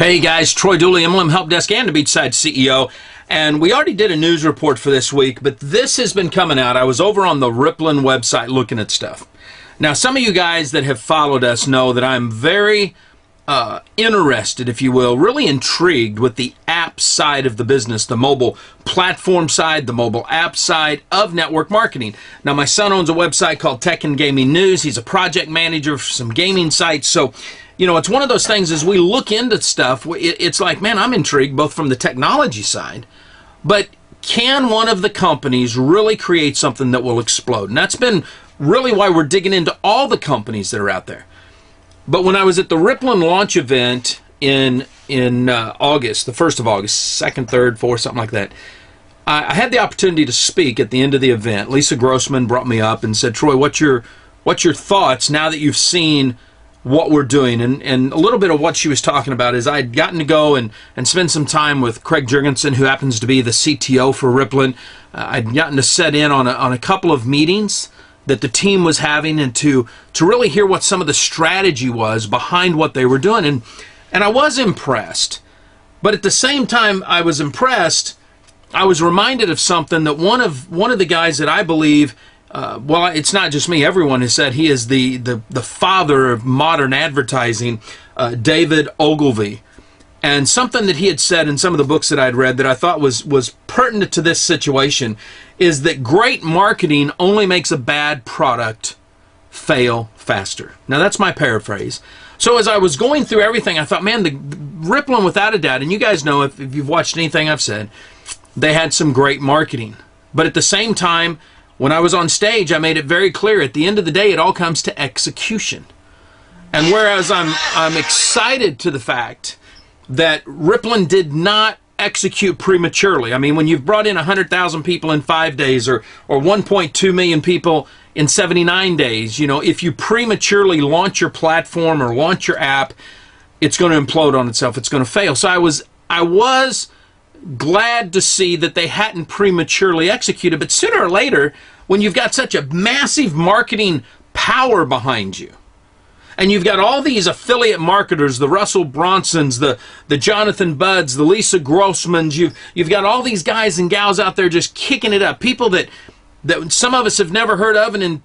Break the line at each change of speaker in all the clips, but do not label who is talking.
Hey guys, Troy Dooley, MLM Help Desk and the Beachside CEO. And we already did a news report for this week, but this has been coming out. I was over on the RippLn website looking at stuff. Now, some of you guys that have followed us know that I'm very interested, if you will, really intrigued with the app side of the business, the mobile platform side, the mobile app side of network marketing. Now, my son owns a website called Tech and Gaming News. He's a project manager for some gaming sites. So, you know, it's one of those things as we look into stuff, it's like, man, I'm intrigued both from the technology side, but can one of the companies really create something that will explode? And that's been really why we're digging into all the companies that are out there. But when I was at the RippLn launch event in August, the 1st of August, 2nd, 3rd, 4th, something like that, I had the opportunity to speak at the end of the event. Lisa Grossman brought me up and said, Troy, what's your thoughts now that you've seen what we're doing? And a little bit of what she was talking about is I'd gotten to go and spend some time with Craig Jurgensen, who happens to be the CTO for RippLn. I'd gotten to set in on a couple of meetings that the team was having and to really hear what some of the strategy was behind what they were doing. And I was impressed. But at the same time I was impressed, I was reminded of something that one of the guys that I believe, well, it's not just me, everyone has said he is the father of modern advertising, David Ogilvy. And something that he had said in some of the books that I'd read that I thought was pertinent to this situation is that great marketing only makes a bad product fail faster. Now, that's my paraphrase. So as I was going through everything, I thought, man, the RippLn, without a doubt, and you guys know if you've watched anything I've said, they had some great marketing. But at the same time, when I was on stage, I made it very clear, at the end of the day, it all comes to execution. And whereas I'm excited to the fact that RippLn did not execute prematurely. I mean, when you've brought in 100,000 people in 5 days or 1.2 million people in 79 days, you know, if you prematurely launch your platform or launch your app, it's going to implode on itself. It's going to fail. So I was glad to see that they hadn't prematurely executed, but sooner or later, when you've got such a massive marketing power behind you, and you've got all these affiliate marketers, the Russell Bronsons, the Jonathan Budds, the Lisa Grossmans, you've got all these guys and gals out there just kicking it up, people that some of us have never heard of, and then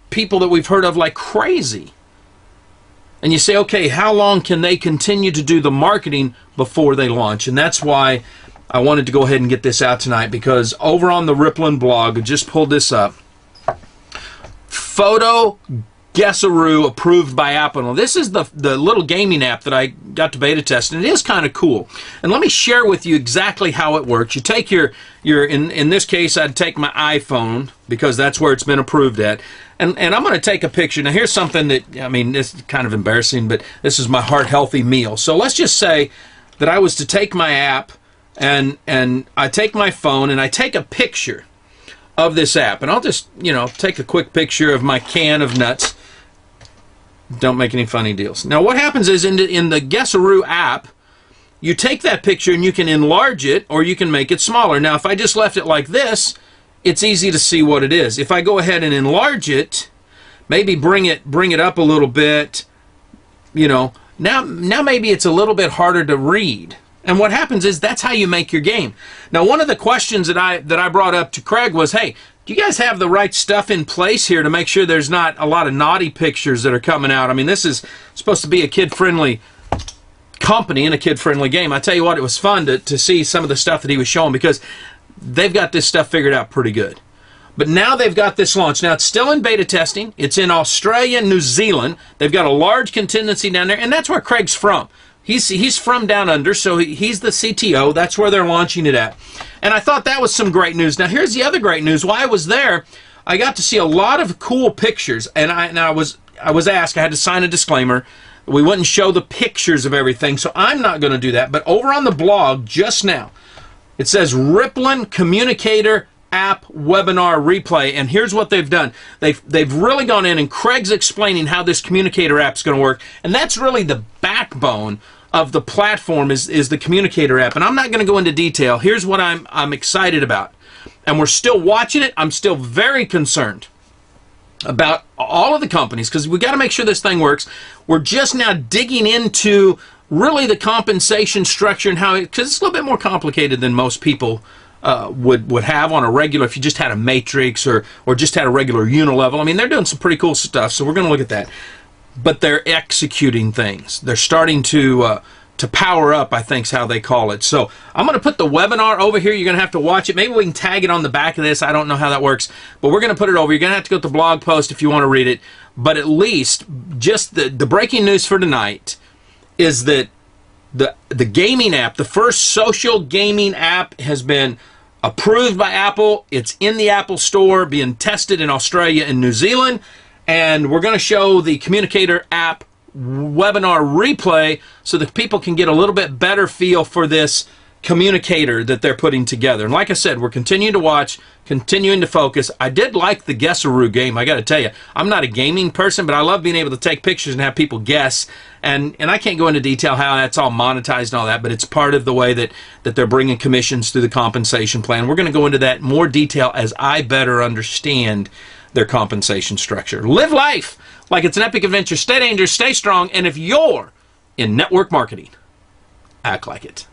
people that we've heard of like crazy. And you say, okay, how long can they continue to do the marketing before they launch? And that's why I wanted to go ahead and get this out tonight, because over on the RippLn blog, I just pulled this up. Photo Guessaroo approved by Apple. This is the little gaming app that I got to beta test, and it is kind of cool. And let me share with you exactly how it works. You take your in this case, I'd take my iPhone because that's where it's been approved at. And I'm going to take a picture. Now, here's something that, I mean, this is kind of embarrassing, but this is my heart-healthy meal. So let's just say that I was to take my app and I take my phone and I take a picture of this app. And I'll just, you know, take a quick picture of my can of nuts. Don't make any funny deals. Now, what happens is in the Guessaroo app, you take that picture and you can enlarge it or you can make it smaller. Now, if I just left it like this, it's easy to see what it is. If I go ahead and enlarge it, maybe bring it up a little bit, you know, now maybe it's a little bit harder to read. And what happens is that's how you make your game. Now, one of the questions that I brought up to Craig was, hey, do you guys have the right stuff in place here to make sure there's not a lot of naughty pictures that are coming out? I mean, this is supposed to be a kid-friendly company and a kid-friendly game. I tell you what, it was fun to see some of the stuff that he was showing, because they've got this stuff figured out pretty good. But now they've got this launch. Now, it's still in beta testing. It's in Australia and New Zealand. They've got a large contingency down there, and that's where Craig's from. He's from down under, so he's the CTO. That's where they're launching it at. And I thought that was some great news. Now, here's the other great news. While I was there, I got to see a lot of cool pictures, and I was asked, I had to sign a disclaimer. We wouldn't show the pictures of everything, so I'm not going to do that. But over on the blog just now, it says RippLn Communicator App Webinar Replay, and here's what they've done. They've really gone in, and Craig's explaining how this communicator app is going to work, and that's really the backbone of the platform is the communicator app. And I'm not going to go into detail. Here's what I'm excited about, and we're still watching it. I'm still very concerned about all of the companies, because we got to make sure this thing works. We're just now digging into really the compensation structure and how it, because it's a little bit more complicated than most people would have on a regular, if you just had a matrix or just had a regular unilevel. I mean, they're doing some pretty cool stuff, so we're going to look at that. But they're executing things. They're starting to power up, I think is how they call it. So I'm going to put the webinar over here. You're going to have to watch it. Maybe we can tag it on the back of this. I don't know how that works, but we're going to put it over. You're going to have to go to the blog post if you want to read it. But at least, just the breaking news for tonight is that the gaming app, the first social gaming app, has been approved by Apple. It's in the Apple Store, being tested in Australia and New Zealand. And we're going to show the Communicator app webinar replay so that people can get a little bit better feel for this communicator that they're putting together. And like I said, we're continuing to watch, continuing to focus. I did like the Guessaroo game. I got to tell you, I'm not a gaming person, but I love being able to take pictures and have people guess. And I can't go into detail how that's all monetized and all that, but it's part of the way that they're bringing commissions through the compensation plan. We're going to go into that in more detail as I better understand their compensation structure. Live life like it's an epic adventure. Stay dangerous, stay strong, and if you're in network marketing, act like it.